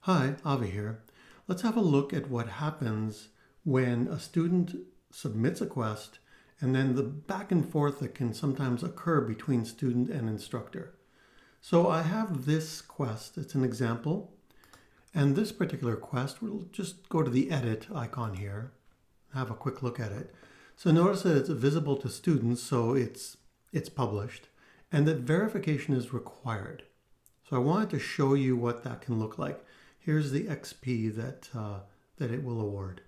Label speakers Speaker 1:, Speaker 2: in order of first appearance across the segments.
Speaker 1: Hi, Avi here. Let's have a look at what happens when a student submits a quest and then the back and forth that can sometimes occur between student and instructor. So I have this quest, it's an example, and this particular quest, we'll just go to the edit icon here, have a quick look at it. So notice that it's visible to students, so it's published, and that verification is required. So I wanted to show you what that can look like. Here's the XP that it will award.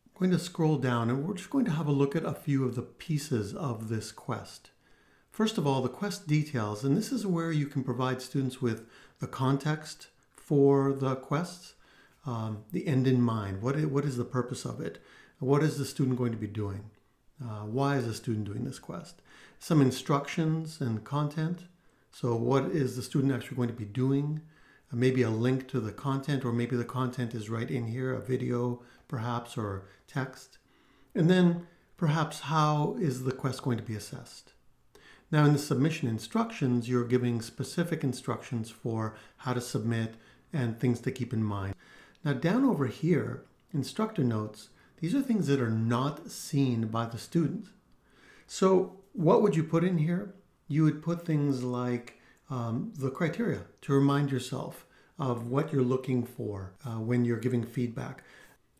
Speaker 1: I'm going to scroll down and we're just going to have a look at a few of the pieces of this quest. First of all, the quest details, and this is where you can provide students with the context for the quests, the end in mind. What is the purpose of it? What is the student going to be doing? Why is the student doing this quest? Some instructions and content. So what is the student actually going to be doing? Maybe a link to the content, or maybe the content is right in here, a video perhaps, or text. And then perhaps how is the quest going to be assessed? Now in the submission instructions, you're giving specific instructions for how to submit and things to keep in mind. Now down over here, instructor notes, these are things that are not seen by the student. So what would you put in here? You would put things like the criteria to remind yourself of what you're looking for when you're giving feedback.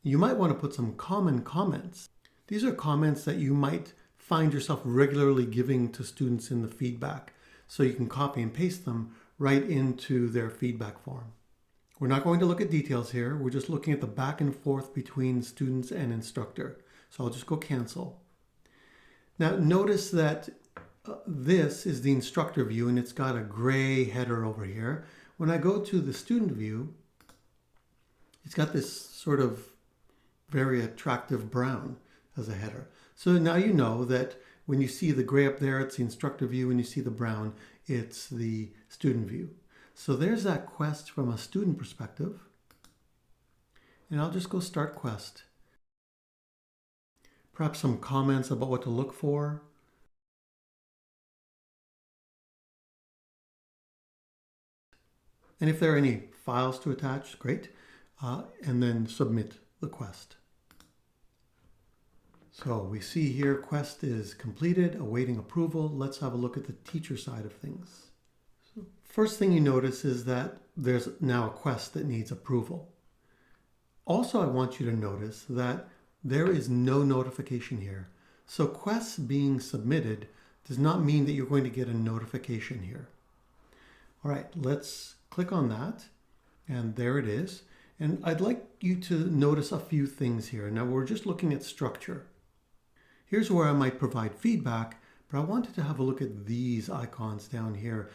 Speaker 1: You might want to put some common comments. These are comments that you might find yourself regularly giving to students in the feedback, so you can copy and paste them right into their feedback form. We're not going to look at details here. We're just looking at the back and forth between students and instructor. So I'll just go cancel. Now notice that this is the instructor view and it's got a gray header over here. When I go to the student view, it's got this sort of very attractive brown as a header. So now you know that when you see the gray up there, it's the instructor view. When you see the brown, it's the student view. So there's that quest from a student perspective. And I'll just go start quest. Perhaps some comments about what to look for. And if there are any files to attach, great. And then submit the quest. So we see here quest is completed, awaiting approval. Let's have a look at the teacher side of things. So first thing you notice is that there's now a quest that needs approval. Also, I want you to notice that there is no notification here. So quests being submitted does not mean that you're going to get a notification here. All right, let's click on that, and there it is. And I'd like you to notice a few things here. Now we're just looking at structure. Here's where I might provide feedback, but I wanted to have a look at these icons down here.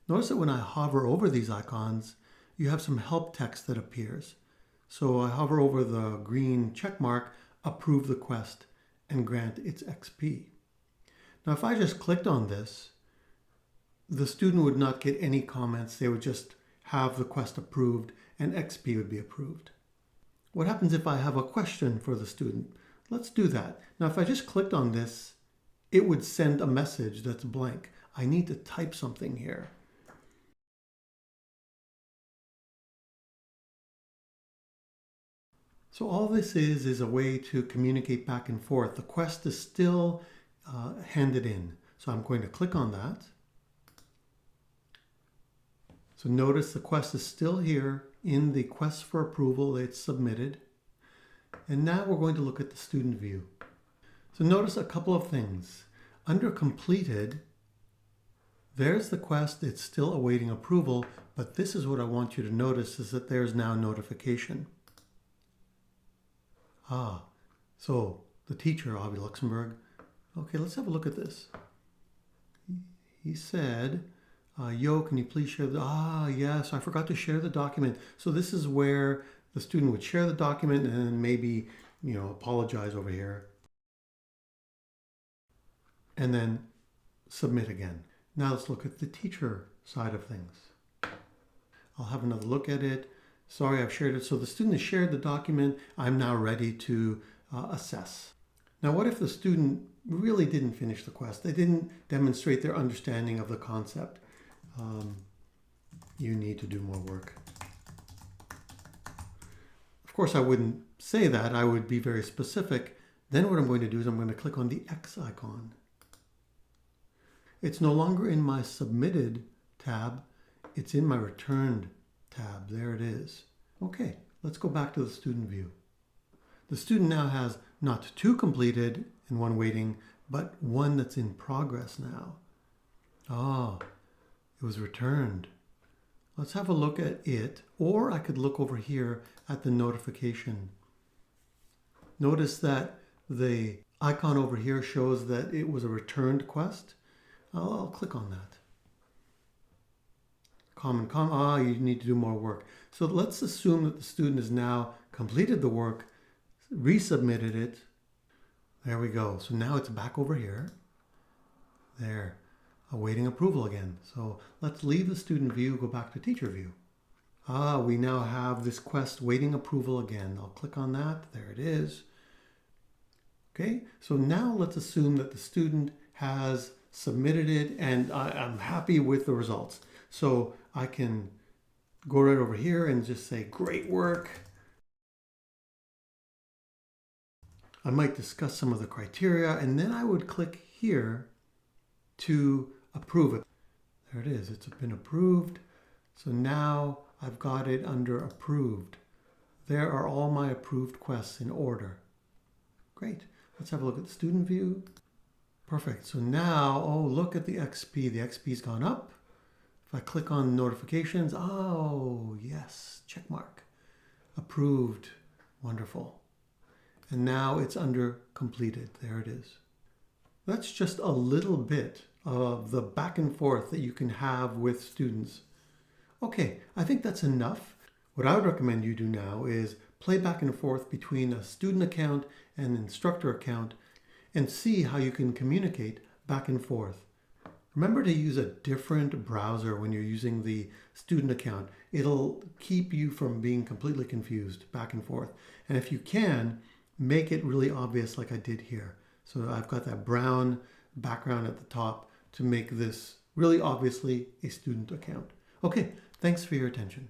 Speaker 1: Notice that when I hover over these icons, you have some help text that appears. So I hover over the green check mark, approve the quest, and grant its XP. Now if I just clicked on this, the student would not get any comments. They would just have the quest approved and XP would be approved. What happens if I have a question for the student? Let's do that. Now, if I just clicked on this, it would send a message that's blank. I need to type something here. So all this is a way to communicate back and forth. The quest is still handed in. So I'm going to click on that. So notice the quest is still here in the quest for approval. It's submitted. And now we're going to look at the student view. So notice a couple of things. Under completed, there's the quest. It's still awaiting approval, but this is what I want you to notice is that there's now notification. So the teacher, Avi Luxembourg. Okay, let's have a look at this. He said, yo, can you please share the, yes, I forgot to share the document. So this is where the student would share the document and then maybe, apologize over here. And then submit again. Now let's look at the teacher side of things. I'll have another look at it. Sorry, I've shared it. So the student has shared the document. I'm now ready to assess. Now, what if the student really didn't finish the quest? They didn't demonstrate their understanding of the concept. You need to do more work. course, I wouldn't say that. I would be very specific. Then what I'm going to do is I'm going to click on the X icon. It's no longer in my Submitted tab. It's in my Returned tab. There it is. Okay, let's go back to the student view. The student now has not two completed and one waiting, but one that's in progress now. Ah, it was returned. Let's have a look at it, or I could look over here at the notification. Notice that the icon over here shows that it was a returned quest. I'll click on that. You need to do more work. So let's assume that the student has now completed the work, resubmitted it. There we go. So now it's back over here. There, awaiting approval again. So let's leave the student view, go back to teacher view. We now have this quest waiting approval again. I'll click on that. There it is. Okay, so now let's assume that the student has submitted it and I'm happy with the results. So I can go right over here and just say, great work. I might discuss some of the criteria and then I would click here to approve it. There it is, it's been approved. So now I've got it under approved. There are all my approved quests in order. Great, let's have a look at the student view. Perfect, so now, oh, look at the XP. The XP's gone up. If I click on notifications, oh, yes, check mark. Approved, wonderful. And now it's under completed, there it is. That's just a little bit of the back and forth that you can have with students. Okay, I think that's enough. What I would recommend you do now is play back and forth between a student account and an instructor account and see how you can communicate back and forth. Remember to use a different browser when you're using the student account. It'll keep you from being completely confused back and forth. And if you can, make it really obvious like I did here. So I've got that brown background at the top to make this really obviously a student account. Okay, thanks for your attention.